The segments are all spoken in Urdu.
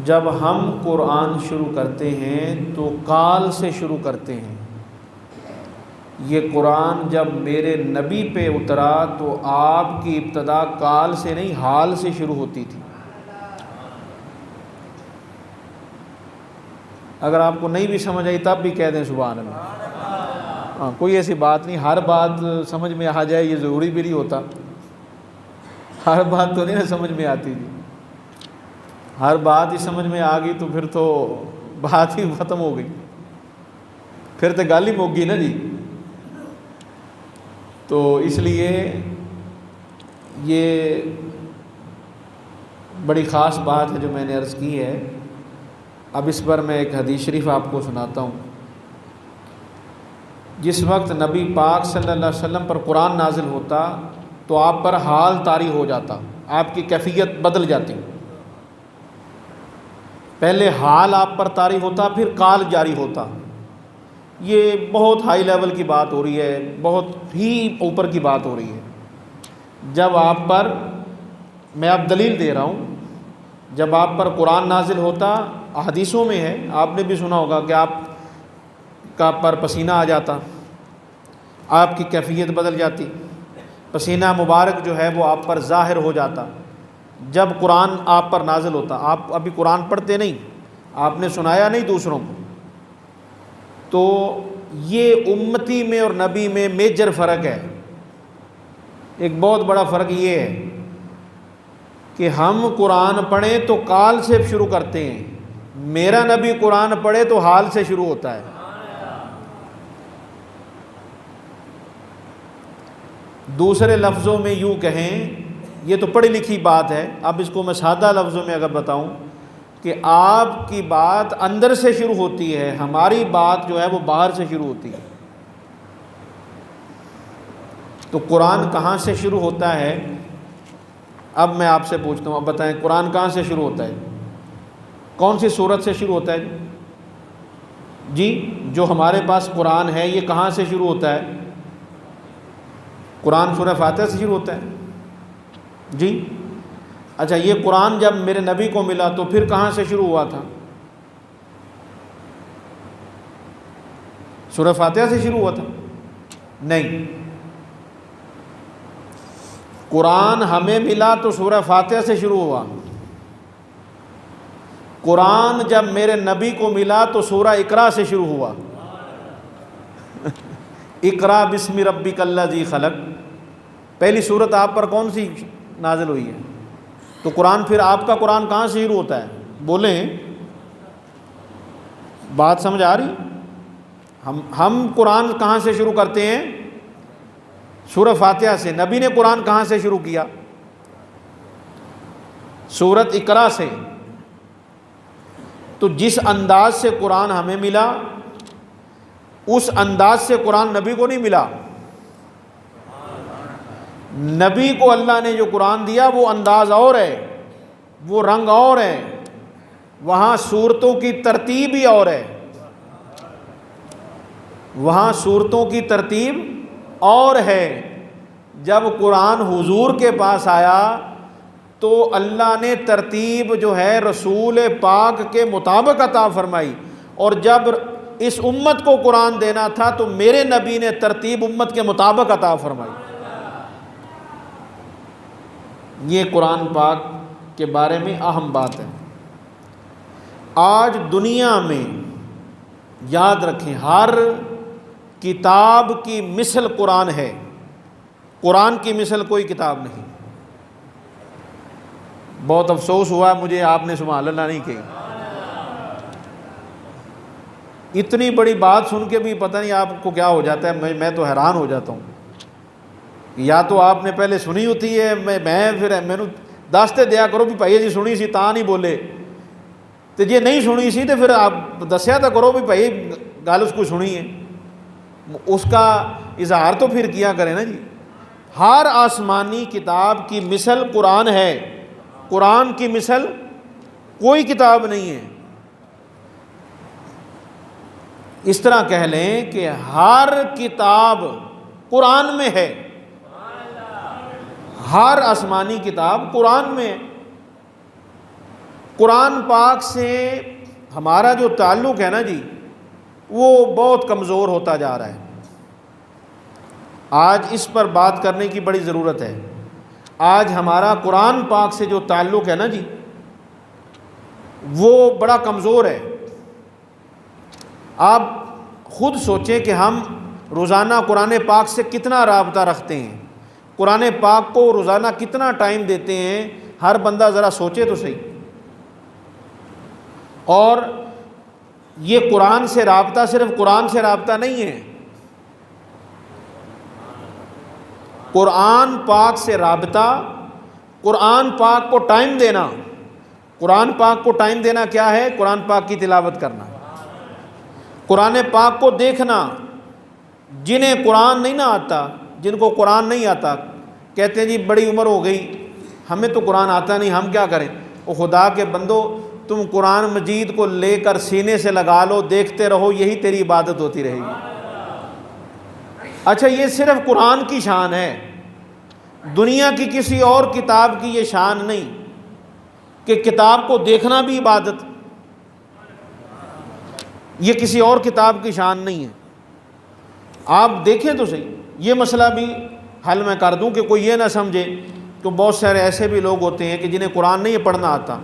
جب ہم قرآن شروع کرتے ہیں تو قال سے شروع کرتے ہیں۔ یہ قرآن جب میرے نبی پہ اترا تو آپ کی ابتدا قال سے نہیں حال سے شروع ہوتی تھی۔ اگر آپ کو نہیں بھی سمجھ آئی تب بھی کہہ دیں سبحان اللہ۔ ہاں، کوئی ایسی بات نہیں، ہر بات سمجھ میں آ جائے یہ ضروری بھی نہیں ہوتا۔ ہر بات تو نہیں نا سمجھ میں آتی جی، ہر بات ہی سمجھ میں آ گئی تو پھر تو بات ہی ختم ہو گئی، پھر تو گل ہی مک گئی نا جی۔ تو اس لیے یہ بڑی خاص بات ہے جو میں نے عرض کی ہے۔ اب اس پر میں ایک حدیث شریف آپ کو سناتا ہوں۔ جس وقت نبی پاک صلی اللہ علیہ وسلم پر قرآن نازل ہوتا تو آپ پر حال طاری ہو جاتا، آپ کی کیفیت بدل جاتی۔ پہلے حال آپ پر طاری ہوتا، پھر قال جاری ہوتا۔ یہ بہت ہائی لیول کی بات ہو رہی ہے، بہت ہی اوپر کی بات ہو رہی ہے۔ جب آپ پر، میں اب دلیل دے رہا ہوں، جب آپ پر قرآن نازل ہوتا، احادیثوں میں ہے، آپ نے بھی سنا ہوگا کہ آپ کا پر پسینہ آ جاتا، آپ کی کیفیت بدل جاتی، پسینہ مبارک جو ہے وہ آپ پر ظاہر ہو جاتا جب قرآن آپ پر نازل ہوتا۔ آپ ابھی قرآن پڑھتے نہیں، آپ نے سنایا نہیں دوسروں کو۔ تو یہ امتی میں اور نبی میں میجر فرق ہے۔ ایک بہت بڑا فرق یہ ہے کہ ہم قرآن پڑھیں تو قال سے شروع کرتے ہیں، میرا نبی قرآن پڑھے تو حال سے شروع ہوتا ہے۔ دوسرے لفظوں میں یوں کہیں، یہ تو پڑھی لکھی بات ہے، اب اس کو میں سادہ لفظوں میں اگر بتاؤں کہ آپ کی بات اندر سے شروع ہوتی ہے، ہماری بات جو ہے وہ باہر سے شروع ہوتی ہے۔ تو قرآن کہاں سے شروع ہوتا ہے؟ اب میں آپ سے پوچھتا ہوں، اب بتائیں قرآن کہاں سے شروع ہوتا ہے؟ کون سی سورت سے شروع ہوتا ہے جی؟ جو ہمارے پاس قرآن ہے یہ کہاں سے شروع ہوتا ہے؟ قرآن سورہ فاتحہ سے شروع ہوتا ہے جی۔ اچھا، یہ قرآن جب میرے نبی کو ملا تو پھر کہاں سے شروع ہوا تھا؟ سورہ فاتحہ سے شروع ہوا تھا؟ نہیں، قرآن ہمیں ملا تو سورہ فاتحہ سے شروع ہوا۔ قرآن جب میرے نبی کو ملا تو سورہ اقرا سے شروع ہوا۔ اقرا بسم ربک الذی خلق، پہلی سورت آپ پر کون سی نازل ہوئی ہے؟ تو قرآن پھر آپ کا قرآن کہاں سے شروع ہوتا ہے؟ بولیں، بات سمجھ آ رہی؟ ہم قرآن کہاں سے شروع کرتے ہیں؟ سورہ فاتحہ سے۔ نبی نے قرآن کہاں سے شروع کیا؟ سورت اقرا سے۔ تو جس انداز سے قرآن ہمیں ملا اس انداز سے قرآن نبی کو نہیں ملا۔ نبی کو اللہ نے جو قرآن دیا وہ انداز اور ہے، وہ رنگ اور ہے، وہاں سورتوں کی ترتیب ہی اور ہے، وہاں سورتوں کی ترتیب اور ہے۔ جب قرآن حضور کے پاس آیا تو اللہ نے ترتیب جو ہے رسول پاک کے مطابق عطا فرمائی، اور جب اس امت کو قرآن دینا تھا تو میرے نبی نے ترتیب امت کے مطابق عطا فرمائی۔ یہ قرآن پاک کے بارے میں اہم بات ہے۔ آج دنیا میں یاد رکھیں، ہر کتاب کی مثل قرآن ہے، قرآن کی مثل کوئی کتاب نہیں۔ بہت افسوس ہوا مجھے، آپ نے سبحان اللہ نہیں کہی۔ اتنی بڑی بات سن کے بھی پتہ نہیں آپ کو کیا ہو جاتا ہے، میں تو حیران ہو جاتا ہوں۔ یا تو آپ نے پہلے سنی ہوتی ہے، میں پھر میں دستے دیا کرو بھی بھائی جی سنی سی تا نہیں بولے، تو جی نہیں سنی سی تو پھر آپ دسیا تو کرو بھی بھائی گل اس کو سنی ہے، اس کا اظہار تو پھر کیا کریں نا جی۔ ہر آسمانی کتاب کی مثل قرآن ہے، قرآن کی مثل کوئی کتاب نہیں ہے۔ اس طرح کہہ لیں کہ ہر کتاب قرآن میں ہے، ہر آسمانی کتاب قرآن میں ہے۔ قرآن پاک سے ہمارا جو تعلق ہے نا جی، وہ بہت کمزور ہوتا جا رہا ہے۔ آج اس پر بات کرنے کی بڑی ضرورت ہے۔ آج ہمارا قرآن پاک سے جو تعلق ہے نا جی، وہ بڑا کمزور ہے۔ آپ خود سوچیں کہ ہم روزانہ قرآن پاک سے کتنا رابطہ رکھتے ہیں، قرآن پاک کو روزانہ کتنا ٹائم دیتے ہیں، ہر بندہ ذرا سوچے تو صحیح۔ اور یہ قرآن سے رابطہ صرف قرآن سے رابطہ نہیں ہے، قرآن پاک سے رابطہ، قرآن پاک کو ٹائم دینا۔ قرآن پاک کو ٹائم دینا کیا ہے؟ قرآن پاک کی تلاوت کرنا، قرآن پاک کو دیکھنا۔ جنہیں قرآن نہیں نہ آتا، جن کو قرآن نہیں آتا، کہتے ہیں جی بڑی عمر ہو گئی، ہمیں تو قرآن آتا نہیں، ہم کیا کریں؟ او خدا کے بندو، تم قرآن مجید کو لے کر سینے سے لگا لو، دیکھتے رہو، یہی تیری عبادت ہوتی رہے گی۔ اچھا، یہ صرف قرآن کی شان ہے، دنیا کی کسی اور کتاب کی یہ شان نہیں کہ کتاب کو دیکھنا بھی عبادت، یہ کسی اور کتاب کی شان نہیں ہے۔ آپ دیکھیں تو صحیح، یہ مسئلہ بھی حل میں کر دوں کہ کوئی یہ نہ سمجھے کہ بہت سارے ایسے بھی لوگ ہوتے ہیں کہ جنہیں قرآن نہیں پڑھنا آتا،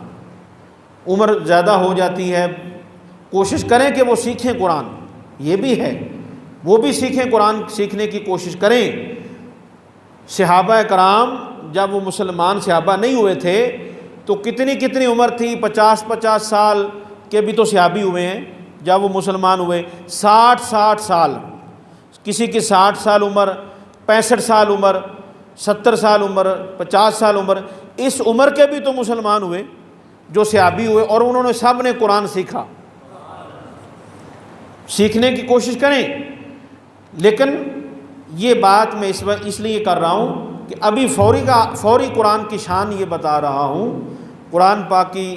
عمر زیادہ ہو جاتی ہے، کوشش کریں کہ وہ سیکھیں قرآن، یہ بھی ہے، وہ بھی سیکھیں، قرآن سیکھنے کی کوشش کریں۔ صحابہ کرام جب وہ مسلمان صحابہ نہیں ہوئے تھے تو کتنی عمر تھی، 50 سال کے بھی تو صحابی ہوئے ہیں جب وہ مسلمان ہوئے، 60 سال، کسی کی 60 سال عمر، 65 سال عمر، 70 سال عمر، 50 سال عمر، اس عمر کے بھی تو مسلمان ہوئے جو صحابی ہوئے، اور انہوں نے سب نے قرآن سیکھا۔ سیکھنے کی کوشش کریں، لیکن یہ بات میں اس لیے کر رہا ہوں کہ ابھی فوری قرآن کی شان یہ بتا رہا ہوں، قرآن پاک کی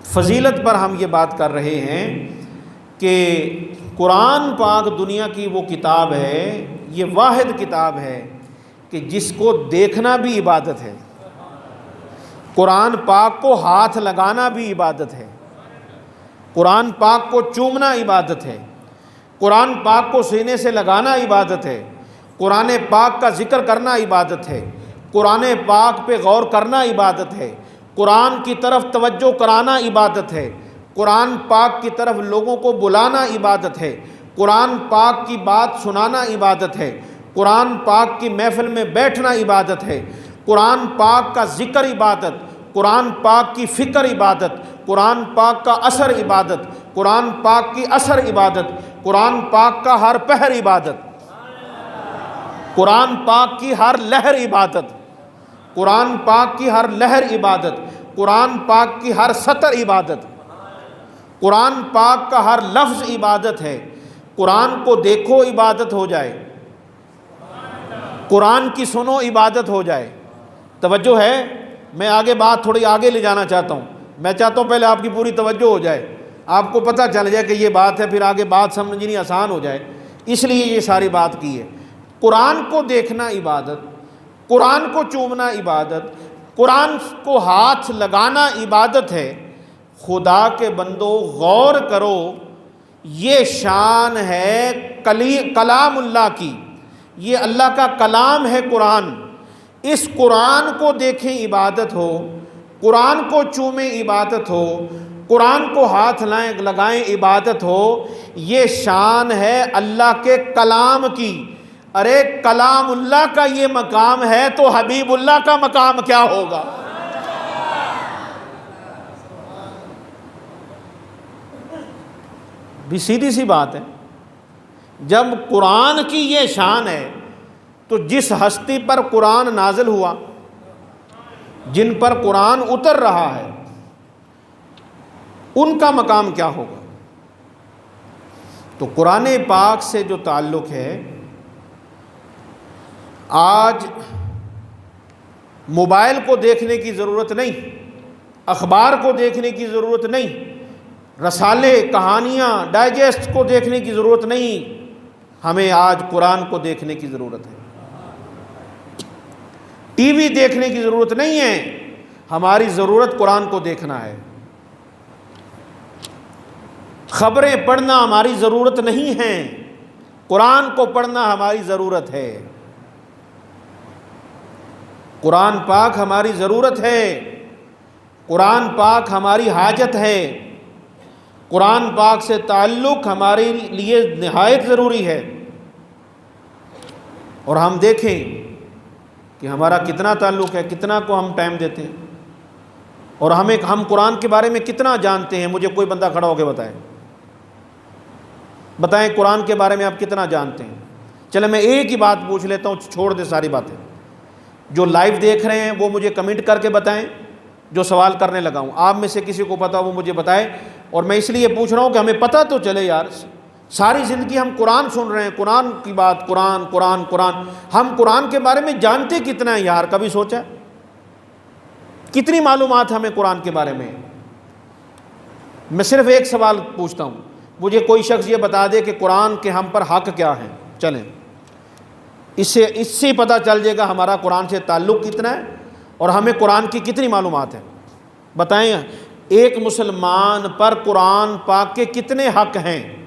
فضیلت پر ہم یہ بات کر رہے ہیں کہ قرآن پاک دنیا کی وہ کتاب ہے، یہ واحد کتاب ہے کہ جس کو دیکھنا بھی عبادت ہے، قرآن پاک کو ہاتھ لگانا بھی عبادت ہے، قرآن پاک کو چومنا عبادت ہے، قرآن پاک کو سینے سے لگانا عبادت ہے، قرآن پاک کا ذکر کرنا عبادت ہے، قرآن پاک پہ غور کرنا عبادت ہے، قرآن کی طرف توجہ کرانا عبادت ہے، قرآن پاک کی طرف لوگوں کو بلانا عبادت ہے، قرآن پاک کی بات سنانا عبادت ہے، قرآن پاک کی محفل میں بیٹھنا عبادت ہے، قرآن پاک کا ذکر عبادت، قرآن پاک کی فکر عبادت، قرآن پاک کا اثر عبادت، قرآن پاک کی اثر عبادت، قرآن پاک کا ہر پہر عبادت، قرآن پاک کی ہر لہر عبادت، قرآن پاک کی ہر لہر عبادت، قرآن پاک کی ہر سطر عبادت، قرآن پاک کا ہر لفظ عبادت ہے۔ قرآن کو دیکھو عبادت ہو جائے، قرآن کی سنو عبادت ہو جائے۔ توجہ ہے؟ میں آگے بات تھوڑی آگے لے جانا چاہتا ہوں، میں چاہتا ہوں پہلے آپ کی پوری توجہ ہو جائے، آپ کو پتہ چل جائے کہ یہ بات ہے، پھر آگے بات سمجھنی آسان ہو جائے، اس لیے یہ ساری بات کی ہے۔ قرآن کو دیکھنا عبادت، قرآن کو چومنا عبادت، قرآن کو ہاتھ لگانا عبادت ہے۔ خدا کے بندو غور کرو، یہ شان ہے کلام اللہ کی، یہ اللہ کا کلام ہے قرآن۔ اس قرآن کو دیکھیں عبادت ہو، قرآن کو چومیں عبادت ہو، قرآن کو ہاتھ لگائیں عبادت ہو، یہ شان ہے اللہ کے کلام کی۔ ارے کلام اللہ کا یہ مقام ہے تو حبیب اللہ کا مقام کیا ہوگا؟ بھی سیدھی سی بات ہے، جب قرآن کی یہ شان ہے تو جس ہستی پر قرآن نازل ہوا، جن پر قرآن اتر رہا ہے، ان کا مقام کیا ہوگا؟ تو قرآن پاک سے جو تعلق ہے، آج موبائل کو دیکھنے کی ضرورت نہیں، اخبار کو دیکھنے کی ضرورت نہیں، رسالے، کہانیاں، ڈائجسٹ کو دیکھنے کی ضرورت نہیں، ہمیں آج قرآن کو دیکھنے کی ضرورت ہے۔ ٹی وی دیکھنے کی ضرورت نہیں ہے، ہماری ضرورت قرآن کو دیکھنا ہے، خبریں پڑھنا ہماری ضرورت نہیں ہے، قرآن کو پڑھنا ہماری ضرورت ہے۔ قرآن پاک ہماری ضرورت ہے، قرآن پاک ہماری حاجت ہے، قرآن پاک سے تعلق ہمارے لیے نہایت ضروری ہے۔ اور ہم دیکھیں کہ ہمارا کتنا تعلق ہے، کتنا کو ہم ٹائم دیتے ہیں، اور ہم قرآن کے بارے میں کتنا جانتے ہیں۔ مجھے کوئی بندہ کھڑا ہو کے بتائیں قرآن کے بارے میں آپ کتنا جانتے ہیں؟ چلے میں ایک ہی بات پوچھ لیتا ہوں، چھوڑ دے ساری باتیں۔ جو لائیو دیکھ رہے ہیں وہ مجھے کمنٹ کر کے بتائیں، جو سوال کرنے لگا ہوں آپ میں سے کسی کو پتا وہ مجھے بتائے۔ اور میں اس لیے پوچھ رہا ہوں کہ ہمیں پتہ تو چلے یار، ساری زندگی ہم قرآن سن رہے ہیں، قرآن کی بات، قرآن قرآن قرآن، ہم قرآن کے بارے میں جانتے کتنا ہے یار؟ کبھی سوچا کتنی معلومات ہمیں قرآن کے بارے میں؟ میں صرف ایک سوال پوچھتا ہوں، مجھے کوئی شخص یہ بتا دے کہ قرآن کے ہم پر حق کیا ہیں، چلیں اس سے پتہ چل جائے گا ہمارا قرآن سے تعلق کتنا ہے اور ہمیں قرآن کی کتنی معلومات ہیں۔ بتائیں ایک مسلمان پر قرآن پاک کے کتنے حق ہیں؟